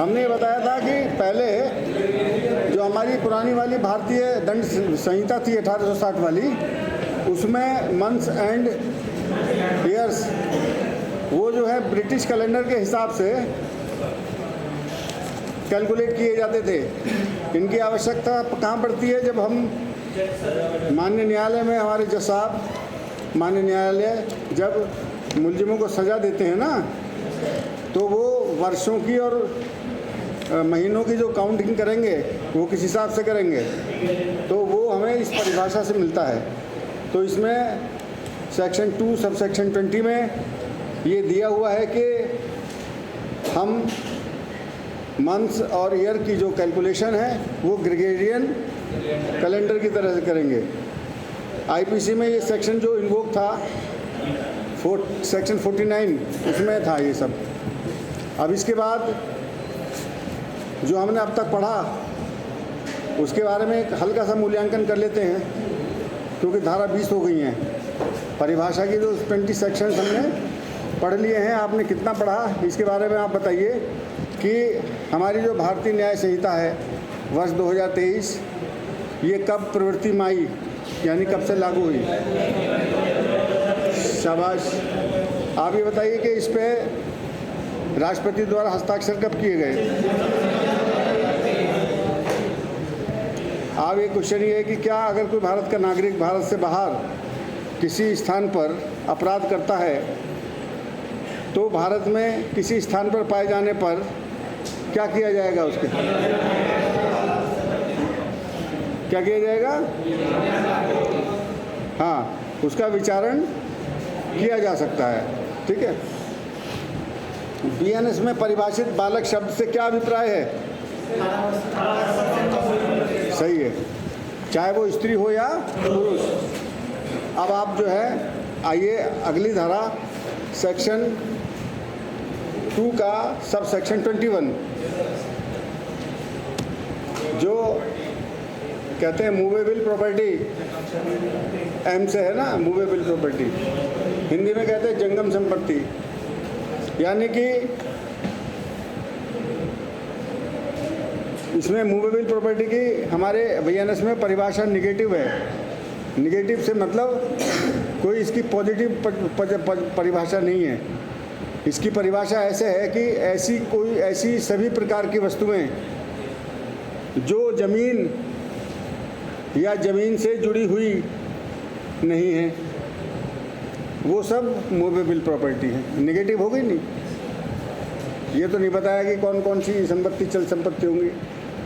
हमने बताया था कि पहले जो हमारी पुरानी वाली भारतीय दंड संहिता थी 1860 वाली, उसमें मंथ्स एंड ईयर्स वो जो है ब्रिटिश कैलेंडर के हिसाब से कैलकुलेट किए जाते थे। इनकी आवश्यकता कहाँ पड़ती है? जब हम माननीय न्यायालय में, हमारे जज साहब माननीय न्यायालय जब मुलजिमों को सज़ा देते हैं ना, तो वो वर्षों की और महीनों की जो काउंटिंग करेंगे वो किस हिसाब से करेंगे, तो वो हमें इस परिभाषा से मिलता है। तो इसमें सेक्शन 2 सब सेक्शन 20 में ये दिया हुआ है कि हम मंथ्स और ईयर की जो कैलकुलेशन है वो ग्रेगोरियन कैलेंडर की तरह से करेंगे। आईपीसी में ये सेक्शन जो इन्वोक था सेक्शन 49, उसमें था ये सब। अब इसके बाद जो हमने अब तक पढ़ा उसके बारे में एक हल्का सा मूल्यांकन कर लेते हैं, क्योंकि धारा 20 हो गई हैं। परिभाषा की जो 20 सेक्शंस हमने पढ़ लिए हैं। आपने कितना पढ़ा इसके बारे में आप बताइए कि हमारी जो भारतीय न्याय संहिता है वर्ष 2023, ये कब प्रवृत्ति में आई, यानी कब से लागू हुई? शाबाश। आप ये बताइए कि इस पे राष्ट्रपति द्वारा हस्ताक्षर कब किए गए? अब ये क्वेश्चन ये है कि क्या अगर कोई भारत का नागरिक भारत से बाहर किसी स्थान पर अपराध करता है तो भारत में किसी स्थान पर पाए जाने पर क्या किया जाएगा? उसके क्या किया जाएगा? हाँ, उसका विचारण किया जा सकता है। ठीक है। बीएनएस में परिभाषित बालक शब्द से क्या अभिप्राय है? सही है, चाहे वो स्त्री हो या पुरुष। अब आप जो है आइए अगली धारा सेक्शन 2 का सब सेक्शन 21 जो कहते हैं मूवेबल प्रॉपर्टी, एम से है ना, मूवेबल प्रॉपर्टी, हिंदी में कहते हैं जंगम संपत्ति। यानी कि इसमें मूवेबल प्रॉपर्टी की हमारे बीएनएस में परिभाषा निगेटिव है। निगेटिव से मतलब कोई इसकी पॉजिटिव परिभाषा नहीं है। इसकी परिभाषा ऐसे है कि ऐसी सभी प्रकार की वस्तुएं जो ज़मीन या ज़मीन से जुड़ी हुई नहीं है वो सब मूवेबल प्रॉपर्टी है। निगेटिव हो गई नहीं। ये तो नहीं बताया कि कौन कौन सी संपत्ति चल संपत्ति होंगी,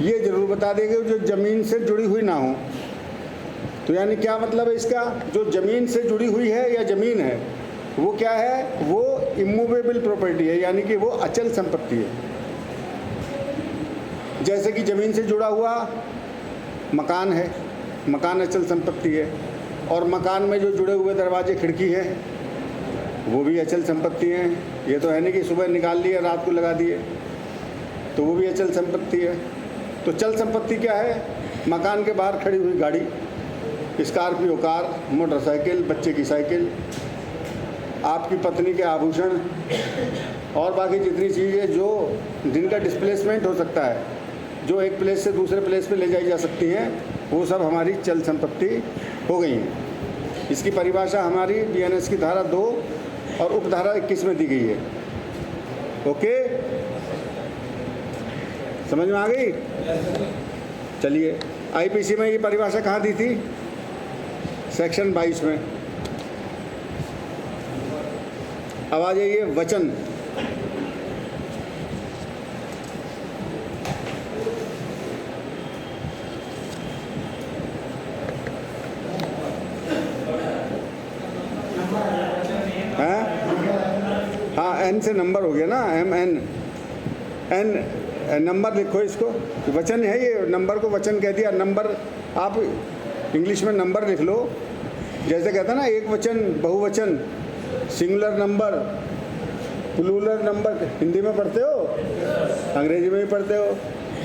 ये जरूर बता देंगे जो ज़मीन से जुड़ी हुई ना हो। तो यानी क्या मतलब है इसका? जो ज़मीन से जुड़ी हुई है या ज़मीन है वो क्या है? वो इमूवेबल प्रॉपर्टी है, यानी कि वो अचल संपत्ति है। जैसे कि ज़मीन से जुड़ा हुआ मकान है, मकान अचल संपत्ति है, और मकान में जो जुड़े हुए दरवाजे खिड़की हैं वो भी अचल संपत्ति हैं। ये तो है नहीं कि सुबह निकाल लिए रात को लगा दिए, तो वो भी अचल संपत्ति है। तो चल संपत्ति क्या है? मकान के बाहर खड़ी हुई गाड़ी, स्कॉर्पियो कार, मोटरसाइकिल, बच्चे की साइकिल, आपकी पत्नी के आभूषण और बाकी जितनी चीज़ें जो जिनका डिस्प्लेसमेंट हो सकता है, जो एक प्लेस से दूसरे प्लेस पे ले जाई जा सकती हैं, वो सब हमारी चल संपत्ति हो गई हैं। इसकी परिभाषा हमारी बीएनएस की धारा 2 और उपधारा 21 में दी गई है। ओके, समझ में आ गई? चलिए, आईपीसी में ये परिभाषा कहाँ दी थी? सेक्शन 22 में। अब आ जाइए वचन। हाँ, एन से नंबर हो गया ना, MN। एन नंबर लिखो इसको, वचन है ये, नंबर को वचन कह दिया। नंबर आप इंग्लिश में नंबर लिख लो, जैसे कहता है ना एक वचन, बहुवचन, singular number, plural number. Hindi में पढ़ते हो, अंग्रेजी में भी पढ़ते हो,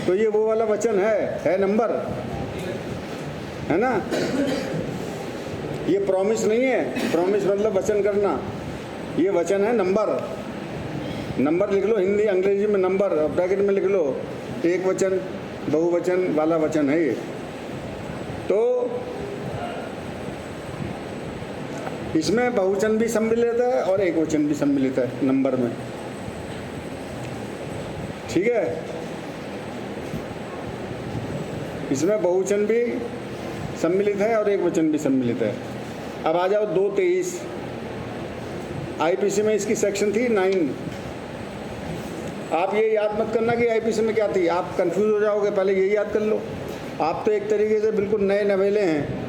तो ये वो वाला वचन है नंबर, है ना। ये प्रॉमिस नहीं है, प्रॉमिस मतलब वचन करना, ये वचन है नंबर। नंबर लिख लो, हिंदी अंग्रेजी में नंबर, ब्रैकेट में लिख लो एक वचन बहुवचन वाला वचन है ये। तो इसमें बहुवचन भी सम्मिलित है और एक वचन भी सम्मिलित है नंबर में, ठीक है। इसमें बहुवचन भी सम्मिलित है और एक वचन भी सम्मिलित है। अब आ जाओ 223 आईपीसी में, इसकी सेक्शन थी 9। आप ये याद मत करना कि आईपीसी में क्या थी, आप कंफ्यूज हो जाओगे, पहले यही याद कर लो। आप तो एक तरीके से बिल्कुल नए नवेले हैं,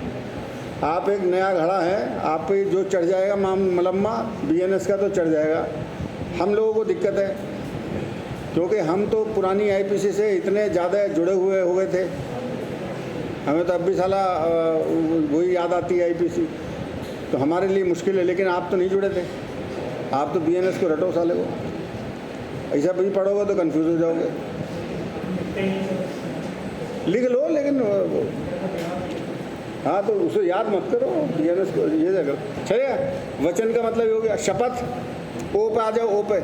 आप एक नया घड़ा है, आप पे जो चढ़ जाएगा मलम्मा बीएनएस का तो चढ़ जाएगा। हम लोगों को दिक्कत है क्योंकि हम तो पुरानी आईपीसी से इतने ज़्यादा जुड़े हुए हो गए थे, हमें तो अब भी साला वही याद आती है आईपीसी, तो हमारे लिए मुश्किल है। लेकिन आप तो नहीं जुड़े थे, आप तो बीएनएस को रटो साले को, ऐसा भी पढ़ोगे तो कंफ्यूज हो जाओगे। लिख लो, लेकिन हाँ तो उसे याद मत करो, बीएनएस को ये जगह चलिए। वचन का मतलब ये हो गया शपथ, ओ पे आ जाओ, ओ पे।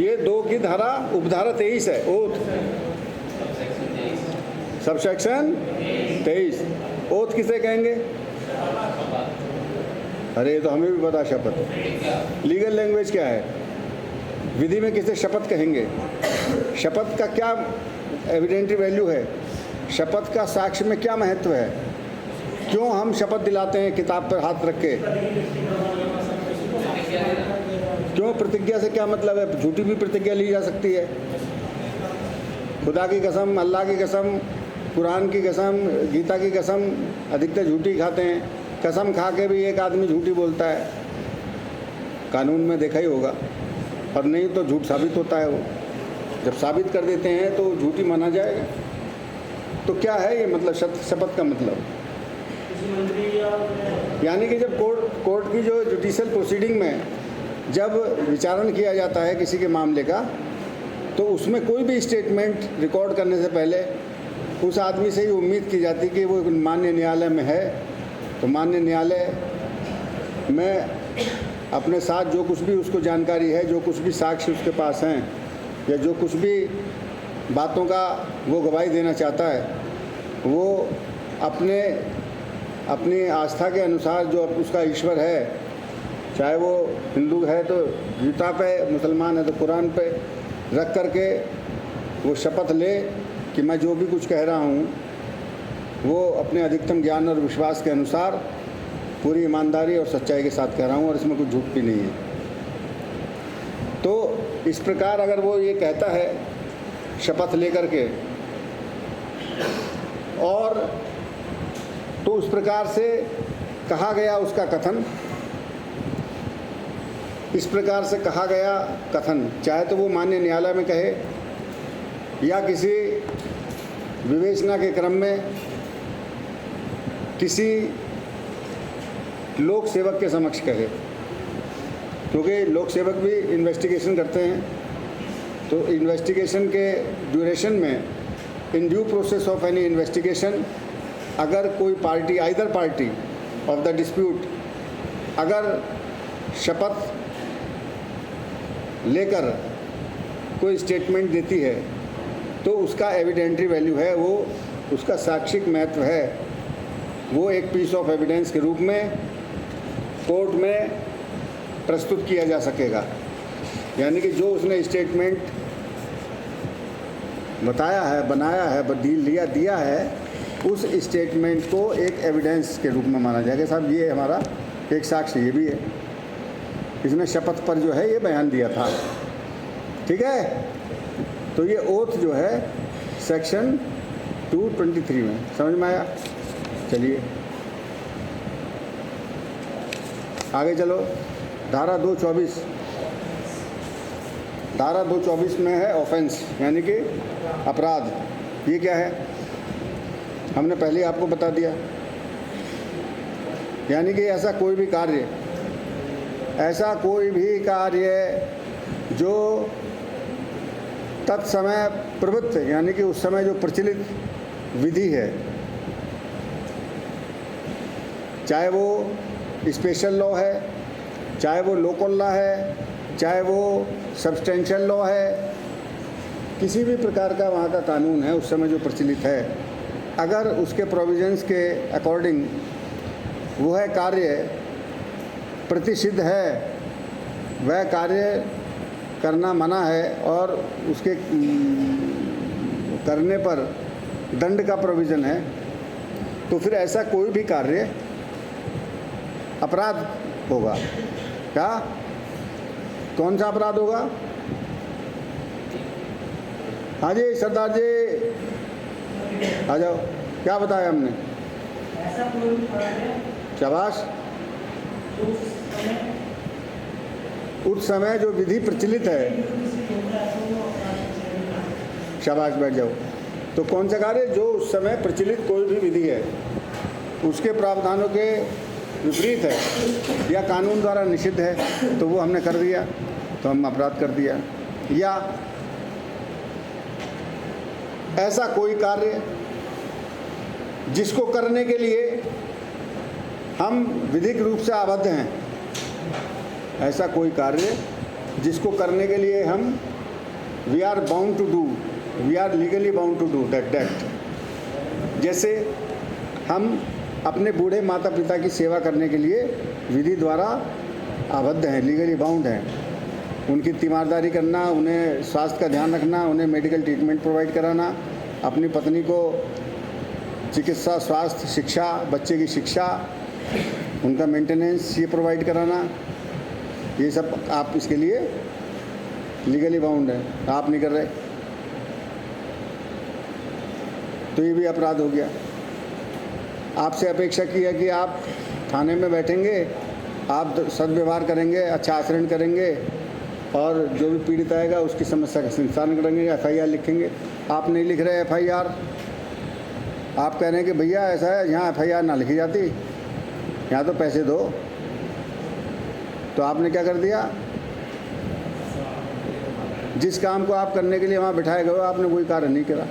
ये 2 की धारा उपधारा 23 है, ओथ सबसेक्शन 23। ओथ किसे कहेंगे? अरे ये तो हमें भी पता, शपथ। लीगल लैंग्वेज क्या है? विधि में किसे शपथ कहेंगे? शपथ का क्या एविडेंटरी वैल्यू है? शपथ का साक्ष्य में क्या महत्व है? क्यों हम शपथ दिलाते हैं किताब पर हाथ रख के? क्यों? प्रतिज्ञा से क्या मतलब है? झूठी भी प्रतिज्ञा ली जा सकती है। खुदा की कसम, अल्लाह की कसम, कुरान की कसम, गीता की कसम, अधिकतर झूठी खाते हैं। कसम खा के भी एक आदमी झूठी बोलता है, कानून में देखा ही होगा, और नहीं तो झूठ साबित होता है। वो जब साबित कर देते हैं तो झूठी माना जाएगा। तो क्या है ये मतलब शपथ का मतलब? यानी कि जब कोर्ट की जो जुडिशियल प्रोसीडिंग में जब विचारण किया जाता है किसी के मामले का, तो उसमें कोई भी स्टेटमेंट रिकॉर्ड करने से पहले उस आदमी से ही उम्मीद की जाती कि वो माननीय न्यायालय में है, तो माननीय न्यायालय में अपने साथ जो कुछ भी उसको जानकारी है, जो कुछ भी साक्ष्य उसके पास हैं, या जो कुछ भी बातों का वो गवाही देना चाहता है, वो अपनी आस्था के अनुसार जो उसका ईश्वर है, चाहे वो हिंदू है तो गीता पे, मुसलमान है तो कुरान पे रख करके वो शपथ ले कि मैं जो भी कुछ कह रहा हूँ वो अपने अधिकतम ज्ञान और विश्वास के अनुसार पूरी ईमानदारी और सच्चाई के साथ कह रहा हूँ और इसमें कुछ झूठ भी नहीं है। तो इस प्रकार अगर वो ये कहता है शपथ लेकर के, और तो उस प्रकार से कहा गया उसका कथन, इस प्रकार से कहा गया कथन, चाहे तो वो माननीय न्यायालय में कहे या किसी विवेचना के क्रम में किसी लोक सेवक के समक्ष कहे, क्योंकि लोक सेवक भी इन्वेस्टिगेशन करते हैं। तो इन्वेस्टिगेशन के ड्यूरेशन में, in due process of any investigation, अगर कोई party, either party of the dispute, अगर शपथ लेकर कोई स्टेटमेंट देती है तो उसका एविडेंटरी वैल्यू है, वो उसका साक्षिक महत्व है, वो एक पीस ऑफ एविडेंस के रूप में कोर्ट में प्रस्तुत किया जा सकेगा। यानी कि जो उसने स्टेटमेंट बताया है, बनाया है, दिया है, उस स्टेटमेंट को एक एविडेंस के रूप में माना जाएगा। साहब ये हमारा एक साक्ष्य ये भी है, इसने शपथ पर जो है ये बयान दिया था, ठीक है। तो ये ओथ जो है सेक्शन 223 में, समझ में आया? चलिए आगे चलो। धारा 224, धारा 224 में है ऑफेंस, यानी कि अपराध। ये क्या है? हमने पहले आपको बता दिया। यानी कि ऐसा कोई भी कार्य जो तत्समय प्रवृत्त, यानी कि उस समय जो प्रचलित विधि है, चाहे वो स्पेशल लॉ है चाहे वो लोकल लॉ है, चाहे वो सब्सटेंशियल लॉ है, किसी भी प्रकार का वहाँ का कानून है उस समय जो प्रचलित है, अगर उसके प्रोविजंस के अकॉर्डिंग वह कार्य प्रतिषिद्ध है, वह कार्य करना मना है और उसके करने पर दंड का प्रोविज़न है, तो फिर ऐसा कोई भी कार्य अपराध होगा। क्या? कौन सा अपराध होगा? हाँ जी सरदार जी, आ जाओ। क्या बताया हमने? शाबाश। उस समय जो विधि प्रचलित है, शाबाश, बैठ जाओ। तो कौन सा कार्य? जो उस समय प्रचलित कोई भी विधि है उसके प्रावधानों के विपरीत है या कानून द्वारा निषिद्ध है, तो वो हमने कर दिया तो हम अपराध कर दिया। या ऐसा कोई कार्य जिसको करने के लिए हम विधिक रूप से आबद्ध हैं, ऐसा कोई कार्य जिसको करने के लिए हम we are bound to do, we are legally bound to do that. जैसे हम अपने बूढ़े माता पिता की सेवा करने के लिए विधि द्वारा आबद्ध हैं, लीगली बाउंड हैं। उनकी तीमारदारी करना, उन्हें स्वास्थ्य का ध्यान रखना, उन्हें मेडिकल ट्रीटमेंट प्रोवाइड कराना, अपनी पत्नी को चिकित्सा, स्वास्थ्य, शिक्षा, बच्चे की शिक्षा, उनका मेंटेनेंस ये प्रोवाइड कराना, ये सब आप इसके लिए लीगली बाउंड है। आप नहीं कर रहे तो ये भी अपराध हो गया। आपसे अपेक्षा की है कि आप थाने में बैठेंगे, आप सद्व्यवहार करेंगे, अच्छा आचरण करेंगे और जो भी पीड़ित आएगा उसकी समस्या का निस्तारण करेंगे, FIR लिखेंगे। आप नहीं लिख रहे FIR, आप कह रहे हैं कि भैया ऐसा है, यहाँ FIR ना लिखी जाती, यहाँ तो पैसे दो। तो आपने क्या कर दिया? जिस काम को आप करने के लिए वहाँ बिठाए गए हो, आपने वही कार्य नहीं करा,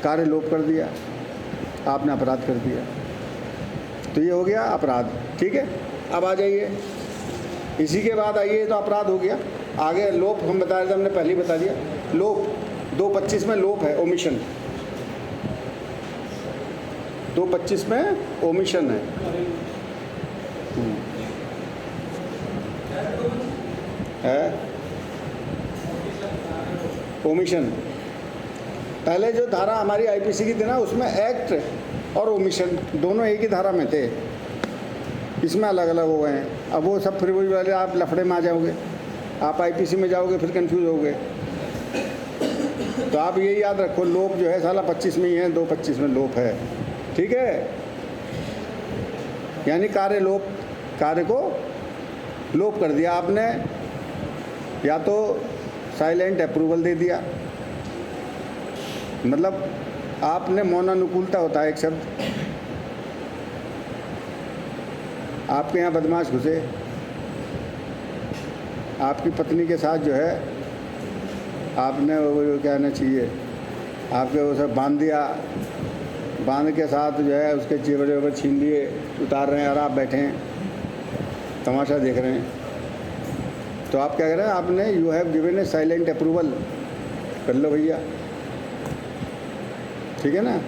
कार्य लोप कर दिया, आपने अपराध कर दिया। तो ये हो गया अपराध। ठीक है, अब आ जाइए इसी के बाद आइए, तो अपराध हो गया। आगे लोप हम बता रहे थे, हमने पहले ही बता दिया। लोप 225 में लोप है, ओमिशन। 225 में ओमिशन है। ओमिशन पहले जो धारा हमारी IPC की थी ना, उसमें एक्ट और ओमिशन दोनों एक ही धारा में थे, इसमें अलग अलग हो गए हैं। अब वो सब फिर वही वाले आप लफड़े में आ जाओगे, आप IPC में जाओगे फिर कंफ्यूज होगे। तो आप यही याद रखो, लोप जो है साला 25 में ही है, 225 में लोप है। ठीक है, यानी कार्य लोप, कार्य को लोप कर दिया आपने, या तो साइलेंट अप्रूवल दे दिया, मतलब आपने मौनानुकूलता होता है एक शब्द। आपके यहाँ बदमाश घुसे, आपकी पत्नी के साथ जो है आपने वो कहना चाहिए, आपके वो सब बांध दिया, बांध के साथ जो है उसके जेवर वेवर छीन लिए, उतार रहे हैं और आप बैठे हैं तमाशा देख रहे हैं। तो आप क्या कह रहे हैं? आपने you have given A silent approval, कर लो भैया। ठीक है ना,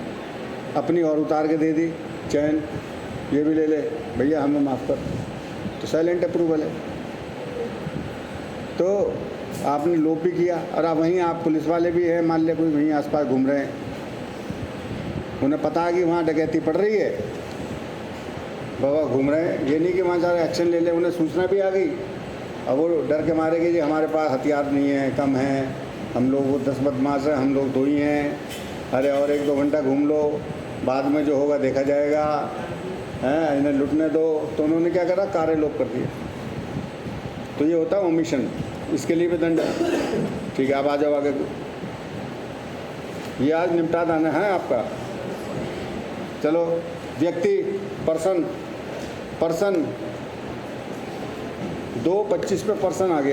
अपनी और उतार के दे दी, चैन ये भी ले ले भैया, हमें माफ़ कर, तो साइलेंट अप्रूवल है। तो आपने लोप भी किया, और अब वहीं आप पुलिस वाले भी हैं, मान लिया कोई वहीं आसपास घूम रहे हैं, उन्हें पता है कि वहाँ डकैती पड़ रही है, बाबा घूम रहे हैं, ये नहीं कि वहाँ सारे एक्शन ले ले, उन्हें सूचना भी आ गई। अब वो डर के मारे कि जी हमारे पास हथियार नहीं है, कम है, हम लोग वो 10 बदमाश हैं, हम लोग 2 ही हैं, अरे और 1-2 घंटा घूम लो, बाद में जो होगा देखा जाएगा, हैं, इन्हें लुटने दो। तो उन्होंने क्या करा? कार्य लोप कर दिया। तो ये होता है ओमिशन, इसके लिए भी दंड है। ठीक है, अब आ जाओ आगे। ये आज निपटा देना है आपका। चलो, व्यक्ति, पर्सन 225 पे पर्सन आ गया।